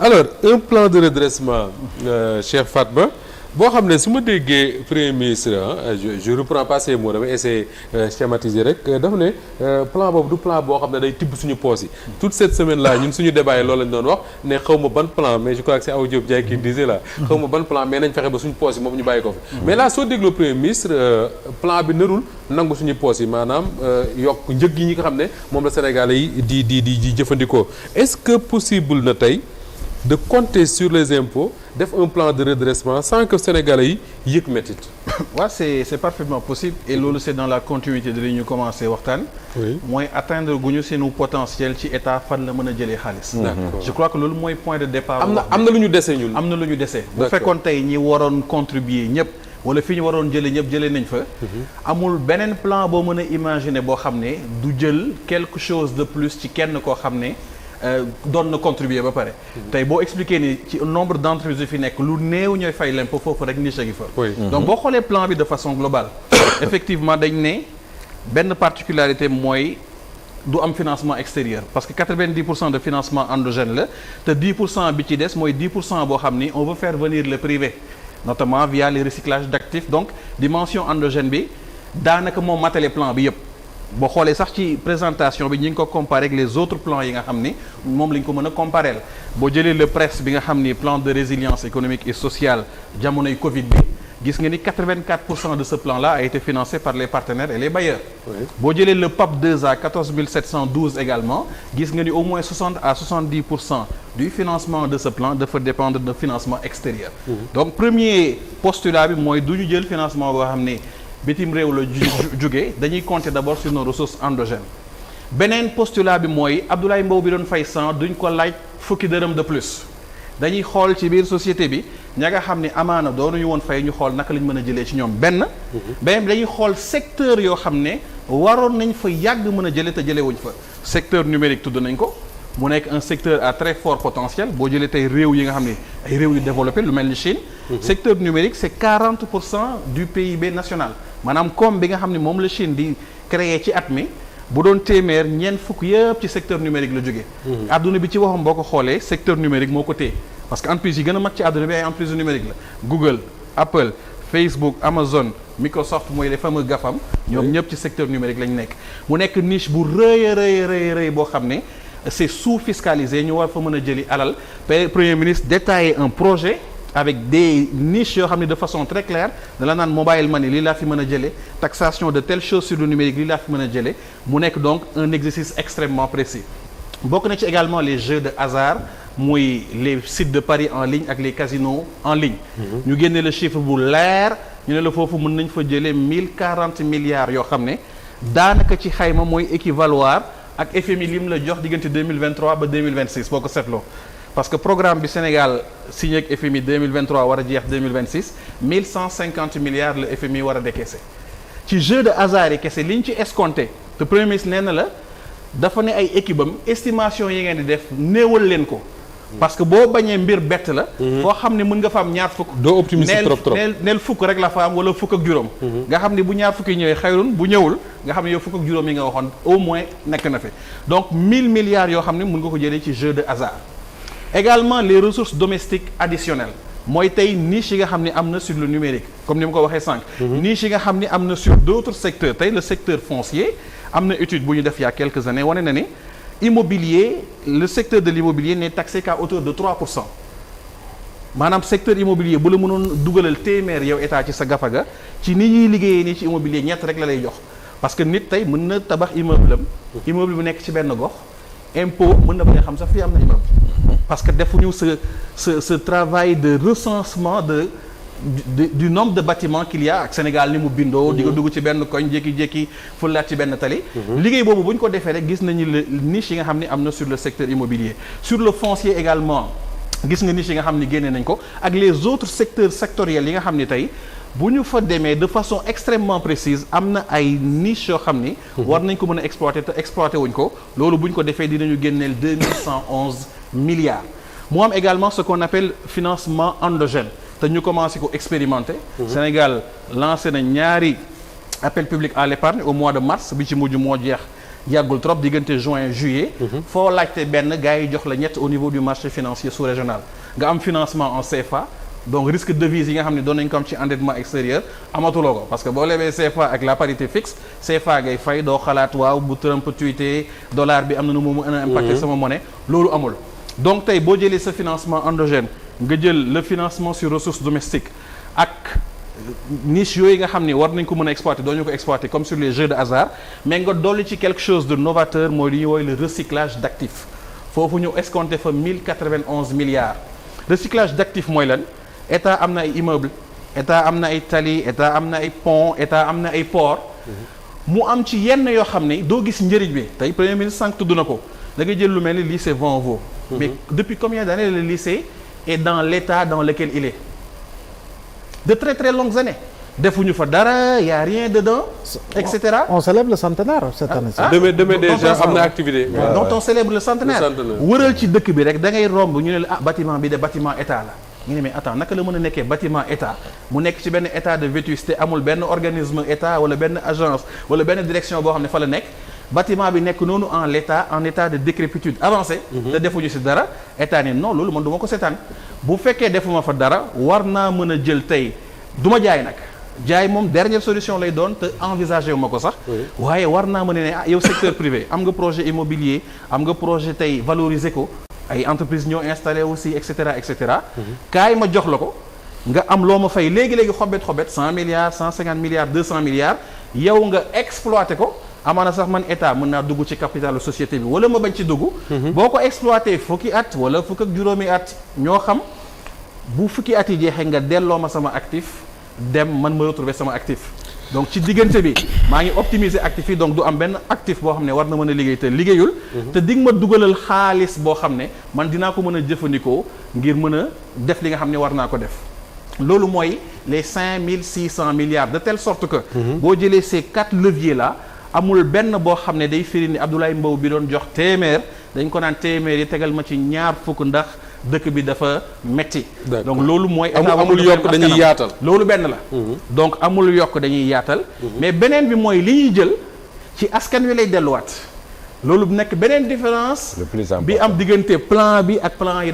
alors un plan de redressement Cheikh Fatma boo xam ne su ma déggee premier ministre je reprends pas ces mots damay essayer schématiser rek dafa ne plan boobu du plan boo xam ne day tibb suñu poos yi toute cette semaine là ñun suñu débat yi loolu lañ doon wax ne xaw ma ban plan mais je crois que c'est Awa Diop Diaye qui disait là xaw ma ban plan mais nañ fexe ba suñu poos yi moom ñu bàyyi ko fi mais là soo dégloo premier ministre plan bi narul nangu suñu poos yi maanaam yokk njëg yi ñi nga xam ne moom la Sénégalais yi di jëfandikoo est-ce que possible na tey de compter sur les impôts def un plan de redressement sans que Sénégalais yi yëg métit. waaw c'est parfaitement possible et loolu c'est dans la continuité de li ñu commencé waxtaan. mooy atteindre guñu seenu potentiel ci état fan la mën a jëlee xaalis. je crois que loolu mooy point de départ. am na lu ñu dese ñun. am na lu ñu dese. bu fekkoon tey ñi waroon contribuer ñëpp wala fi ñu waroon jëlee ñëpp jëlee nañ fa. amul beneen plan boo mën a imaginer boo xam ne du jël quelque chose de plus ci kenn koo xam ne. doon na contribuer ba pare. tey boo expliqué ni ci nombre d'entreprises yu fi nekk lu néew ñooy fay l'impôt foofu rek niche gi fa. donc boo xoolee plan bi de façon globale. effectivement dañ ne benn particularité mooy du am financement extérieur parce que 90% de financement endogène la te 10% bi ci des mooy 10% boo xam ni on veut faire venir le privé notamment via les recyclages d'actifs donc dimension endogène bi daanaka moo matale plan bi yëpp. boo xoolee sax ci présentation bi ñu ngi ko comparer ak les autres plans yi nga xam ni moom la ñu ko mën a comparer la boo jëlee le PRES bi nga xam ni plan de résilience économique et sociale jamonoy Covid bi gis nga ni 84% de ce plan-là a été financé par les partenaires et les bailleurs. boo jëlee le PAP 2A 14712 également gis nga ni au moins 60 à 70% du financement de ce plan dafa dépendre de financement extérieur. donc premier postulat bi mooy du ñu jël financement boo xam ni. bitim réew la jógee dañuy compter d'abord sur nos ressources endogènes beneen postulat bi mooy Abdoulaye Mbow bi doon fay 100 duñ ko laaj fukki dërëm de plus dañuy xool ci biir société bi ña nga xam ne amaana doonuñu woon fay ñu xool naka lañ mën a jëlee ci ñoom benn dañuy xool secteur yoo xam ne waroon nañ fa yàgg mën a jëlee te jëlee wuñ fa secteur numérique tudd nañ ko mu nekk un secteur à très fort potentiel boo jëlee tey réew yi nga xam ne ay réew yu développé lu mel ni Chine secteur numérique c'est 40% du PIB national maanaam comme bi nga xam ne moom la Chine di créer ci at mi bu doon téeméer ñeent fukk yëpp ci secteur numérique la jógee adduna bi ci waxam boo ko xoolee secteur numérique moo ko téye parce que entreprise yi gën a mag ci adduna bi ay entreprise numérique la Google Apple Facebook Amazon Microsoft mooy les fameux GAFAM ñoom ñëpp ci secteur numérique lañ nekk mu nekk niche bu rëy boo xam ne c'est sous-fiscalisé ñu war fa mën a jëli alal premier ministre détaillé un projet avec des niches yoo xam ne de façon très claire da la naan mobile money lii laa fi mën a jëlee taxation de telles choses sur le numérique lii laa fi mën a jëlee mu nekk donc un exercice extrêmement précis bokk na ci également les jeux de hasard muy les sites de paris en ligne ak les casinos en ligne ñu génne le chiffre bu leer ñu ne la foofu mën nañ fa jëlee 1040 milliards yoo xam ne daanaka ci xayma mooy équivaloir ak FMI lim la jox diggante 2023 ba 2026 boo ko seetloo parce que programme bi Sénégal signé ak FMI 2023 war a jeex 2026 1150 milliards la FMI war a décaisser ci jeu de hasard yi kese liñ ci escompté te premier ministre nee na la dafa ne ay équipe am estimation yi ngeen di def néewal leen ko parce que boo bañee mbir bett la foo xam ne mën nga fa am ñaar fukk doo optimiste trop neel fukk rek la fa am wala fukk ak juróom nga xam ne bu ñaar fukk yi ñëwee xayrun bu ñëwul nga xam ne yow fukk ak juróom yi nga waxoon au moins nekk na fi donc 1000 milliards yoo xam ne mën nga ko jëlee ci jeu de hasard également les ressources domestiques additionnelles mooy tey niche yi nga xam ne am na sur le numérique comme ni ma ko waxee sànq niche yi nga xam ne am na sur d'autres secteurs tey le secteur foncier am na étude bu ñu def il y a quelques années wane na ni immobilier le secteur de l'immobilier n'est taxé qu'à hauteur de 3% maanaam secteur immobilier bu la mënoon dugalal téeméer yow état ci sa gafaga ci ni ñuy liggéeyee nii ci immobilier ñett rek la lay jox parce que nit tey mën na tabax immeuble am immeuble bu nekk ci benn gox impôt mën na bañ a xam sax fii am na immeuble parce que defuñu ce travail de recensement du nombre de bâtiments qu'il y a ak Sénégal ni mu bindoo di nga dugg ci benn koñ jékki-jékki fulaat ci benn tali liggéey boobu bu ñu ko defee rek gis nañu le niche yi nga xam ne am na sur le secteur immobilier sur le foncier également gis nga niche yi nga xam ne génne nañ ko ak les autres secteurs sectoriels yi nga xam ne tey bu ñu fa demee de façon extrêmement précise am na ay niche yoo xam ni war nañ ko mën a exploiter te exploiter wuñ ko loolu bu ñu ko defee dinañu génneel 2111 milliards mu am également ce qu'on appelle financement endogène te ñu commencé ko expérimenter Sénégal lancé na ñaari appel public à l'épargne au mois de mars bi ci mujj moo jeex yàggul trop diggante juin juillet. foo laajte benn gars yi jox la ñett au niveau du marché financier sous-régional nga am financement en CFA. donc risque de devise yi nga xam ne doon nañ ko am ci endettement extérieur amatuloo ko parce que boo lebee CFA ak la parité fixe CFA ngay fay doo xalaat waaw bu Trump tweeté dollar bi am na nu mu mën a impacté sama monnaie loolu amul. donc tey boo jëlee sa financement endogène nga jël le financement sur ressources domestiques ak niche yooyu nga xam ni war nañ ko mën a exploiter doo ñu ko exploiter comme sur les jeux de hasard mais nga dolli ci quelque chose de novateur mooy li ñuy woowee le recyclage d'actifs foofu ñu escompté fa 1091 milliards recyclage d'actifs mooy lan. état am na ay immeuble état am na ay tali état am na ay pont état am na ay port mu am ci yenn yoo xam ne doo gis njëriñ bi tey premier ministre sànq tudd na ko da ngay jël lu mel ni lycée Vanvo mais depuis combien d'années le lycée est dans l'état dans lequel il est de très très longues années defuñu fa dara y a rien dedans et cetera. on célèbre le centenaire cette année. demain déjà am na activité. donc on célèbre le centenaire. wëral ci dëkk bi rek da ngay romb ñu ne la bâtiment bi de bâtiment état la. ñu ne mais attends naka la mën a nekkee bâtiment état mu nekk ci benn état de vétusté amul benn organisme état wala benn agence wala benn direction boo xam ne fa la nekk bâtiment bi nekk noonu en état de décrépitude avancée. te defuñu ci dara état ni non loolu man du ma ko seetaan bu fekkee defuma fa dara war naa mën a jël tey du ma jaay nag jaay moom dernière solution lay doon te envisagé wu ma ko sax. waaye war naa mën a ne yow secteur privé am nga projet immobilier am nga projet tey valoriser ko. ay entreprise ñoo installé aussi et cetera et cetera. kaay ma jox la ko nga am loo ma fay léegi xobet 100 milliards 150 milliards 200 milliards yow nga exploité ko amaana sax man état mën naa dugg ci capitalu société bi wala ma bañ ci dugg. boo ko exploité fukki at wala fukk ak juróomi at ñoo xam bu fukki at yi jeexee nga delloo ma sama actif dem man ma retrouver sama actif. donc ci diggante bi maa ngi optimiser actif yi donc du am benn actif boo xam ne war na mën a liggéey te liggéeyul. te di nga ma dugalal xaalis boo xam ne man dinaa ko mën a jëfandikoo ngir mën a def li nga xam ne war naa ko def. loolu mooy les 5600 milliards de telle sorte que. boo jëlee ces 4 leviers là amul benn boo xam ne day firi ni Abdoulaye Mbow bi doon jox téeméer dañ ko naan téeméer yi tegal ma ci ñaar fukk ndax. dëkk bi dafa metti donc loolu mooy état amul yokk dañuy yaatal loolu benn la donc amul yokk dañuy yaatal mais beneen bi mooy li ñuy jël ci askan wi lay delluwaat loolu nekk beneen différence bi am diggante plan bi ak plan yi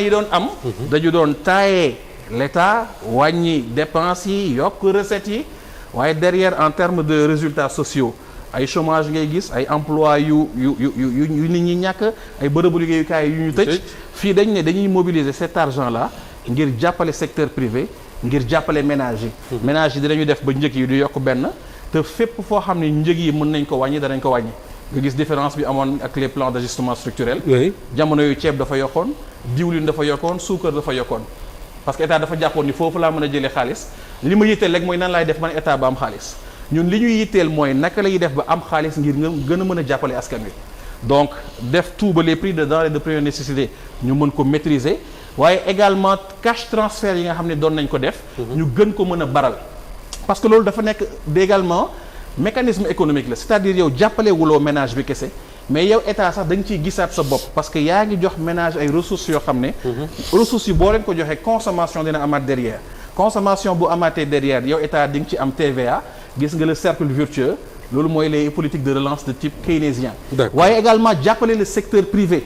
doon am dañu doon taaye l'état wàññi dépenses yi yokk recettes yi waaye derrière en termes de résultats sociaux ay chômage ngay gis ay emploi yu nit ñi ñàkk ay bërëbu liggéeyukaay yu ñu tëj fii dañ ne dañuy mobiliser cet argent là ngir jàppale secteur privé ngir jàppale ménage yi ménage yi dinañu def ba njëg yi du yokk benn te fépp foo xam ne njëg yi mën nañ ko wàññi danañ ko wàññi nga gis différence bi amoon ak les plans d'ajustement structurel jamono yu ceeb dafa yokkoon diwlin dafa yokkoon suukar dafa yokkoon parce que état dafa jàppoon ni foofu laa mën a jëlee xaalis li ma yitteel rek mooy nan laay def man état ba am xaalis ñun li ñuy yitteel mooy naka la ñuy def ba am xaalis ngir nga gën a mën a jàppale askan wi donc def tout ba les prix de denrées de première nécessité ñu mën ko maîtriser waaye également cash transfert yi nga xam ne doon nañ ko def ñu gën ko mën a baral parce que loolu dafa nekk également mécanisme économique la c'est-à-dire yow jàppale wuloo ménage bi kese mais yow état sax da nga ciy gisaat sa bopp parce que yaa ngi jox ménage ay ressources yoo xam ne ressources yi boo leen ko joxee consommation dina amaat derrière consommation bu amaatee derrière yow état di nga ci am TVA gis nga le cercle vertueux loolu mooy les politiques de relance de type keynésien waaye également jàppale le secteur privé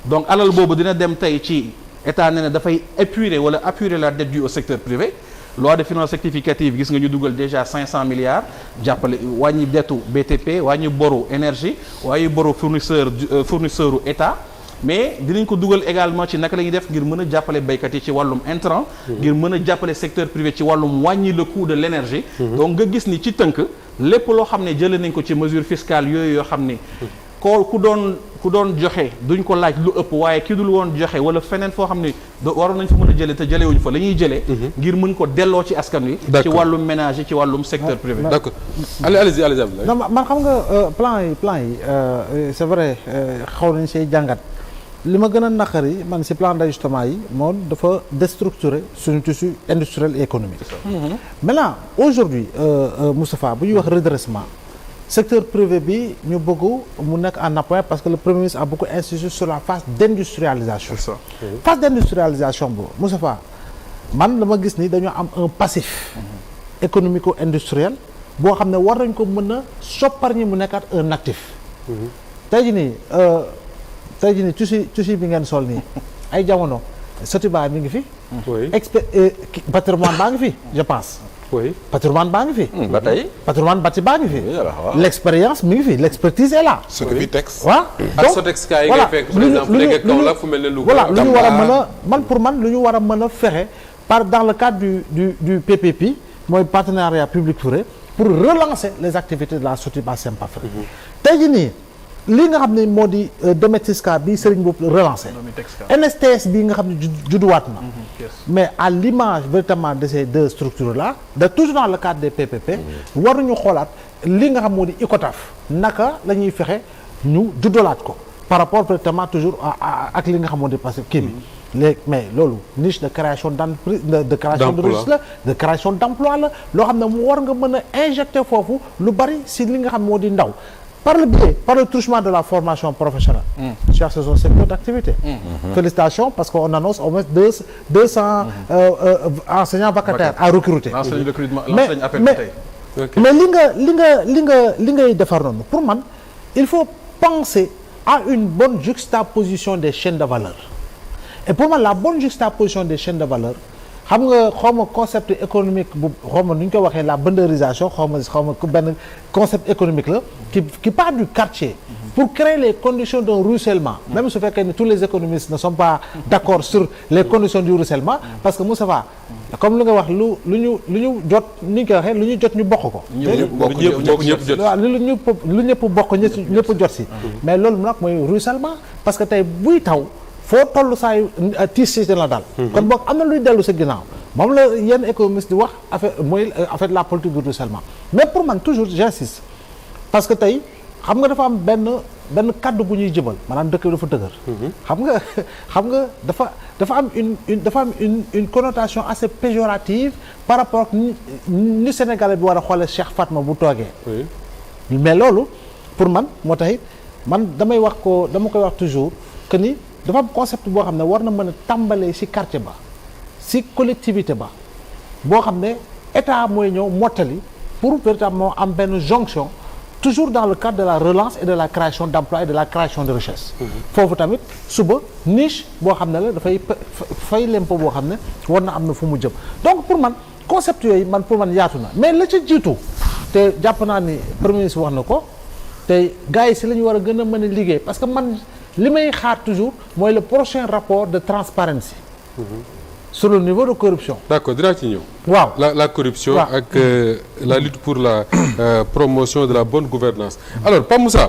donc alal boobu dina dem tey ci état ne ne dafay épurer wala apurer la dette due au secteur privé loi de finances rectificative gis nga ñu dugal déjà 500 milliards jàppale wàññi dettu BTP wàññi boru énergie wàññi boru fournisseur u état mais dinañ ko dugal également ci naka la ñuy def ngir mën a jàppale baykat yi ci wàllum intrant ngir mën a jàppale secteur privé ci wàllum wàññi le coût de l'énergie donc nga gis ni ci tënk lépp loo xam ne jëlee nañ ko ci mesure fiscale yooyu yoo xam ni ku doon joxe duñ ko laaj lu ëpp waaye ki dul woon joxe wala feneen foo xam ni waroon nañ fa mën a jëlee te jëlewuñ fa la ñuy jëlee ngir mën ko delloo ci askan wi ci wàllum ménage ci wàllum secteur privé d'accord allez-y non man xam nga plan yi c'est vrai xaw nañ see jàngat li ma gën a naqari man ci plan d'ajustement yi moom dafa déstructurer suñu tissu industriel et économique maintenant aujourd'hui Moustapha bu ñuy wax redressement secteur privé bi ñu bëgg mu nekk en appui parce que le Premier ministre a beaucoup insisté sur la phase d'industrialisation phase d'industrialisation boobu Moustapha man dama gis ni dañoo am un passif économico-industriel boo xam ne war nañ ko mën a soppar ñi mu nekkaat un actif. tey jii nii tissu bi ngeen sol nii ay jamono Sotiba mi ngi fi. oui patrimoine baa ngi fi je pense. oui patrimoine baa ngi fi. ba tey. patrimoine bâti baa ngi fi. waaw. l'expérience mi ngi fi l'expertise est là. ce que fi texte. waaw ak Sotex ka yi ngay fekk par exemple nekk Kaolack fu mel ne Louga. voilà lu ñu war a mën a pour man lu ñu war a mën a fexe dans le cadre du PPP mooy partenariat public-privé pour relancer les activités de la Sotiba Simpafré. tey jii nii li nga xam ne moo di Dometexka bi Serigne Mboup relancé. NSTS bi nga xam ne judduwaat na. mais à l'image véritablement de ces deux structures là toujours dans le cadre des PPP. waruñu xoolaat li nga xam moo di ICOTAF naka la ñuy fexe ñu juddalaat ko par rapport véritablement toujours ak li nga xam moo di parce que kii bi. léegi mais loolu niche de création d'entreprise de création de richesse la de création d'emploi la loo xam ne mu war nga mën a injecter foofu lu bari si li nga xam moo di ndaw. par le truchement de la formation professionnelle. Cher, c'est son secteur d'activité. Félicitations parce qu'on annonce au moins 200 enseignants vacataires à recruter. l'enseigne recrutement mais l'enseigne appel ba tey. mais li ngay defar noonu pour man il faut penser à une bonne juxtaposition des chaînes de valeur et pour man la bonne juxtaposition des chaînes de valeur xam nga xaw ma concept économique bu xaw ma nu ñu ko waxee la banderisation xaw ma benn concept économique la qui part du quartier pour créer les conditions d'un ruissellement même su fekkee ni tous les économistes ne sont pas d'accord sur les conditions du ruissellement parce que Moustapha comme li nga wax lu ñu jot ni ñu ko waxee lu ñu jot ñu bokk ko ñëpp jot waaw lu ñëpp bokk ñëpp jot si mais loolu nag mooy ruissellement parce que tey buy taw foo toll saa yu tiis si la daal. kon boog am na luy dellu sa ginnaaw moom la yenn économistes di wax affaire la politique du ruissellement mais pour man toujours j'insiste parce que tey xam nga dafa am benn kaddu bu ñuy jëbal maanaam dëkk bi dafa dëgër. xam nga dafa am une connotation assez péjorative par rapport ak ni Sénégalais bi war a xoolee Cheikh Fatma bu toogee. mais loolu pour man moo tax man dama koy wax toujours que ni. dafa am concept boo xam ne war na mën a tàmbalee ci quartier ba ci collectivité ba boo xam ne état mooy ñëw mottali pour véritablement am benn jonction toujours dans le cadre de la relance et de la création d'emploi et de la création de richesse. foofu tamit suba niche boo xam ne la dafay fay l'impôt boo xam ne war na am na fu mu jëm donc pour man concept yooyu pour man yaatu na mais la ca jiitu te jàpp naa ni premier ministre wax na ko te gars yi ci la ñu war a gën a mën a liggéey parce que man. li may xaar toujours mooy le prochain rapport de transparence sur le niveau de corruption. d'accord dinaa ci ñëw. waaw la corruption ak la lutte pour la promotion de la bonne gouvernance alors Pape Moussa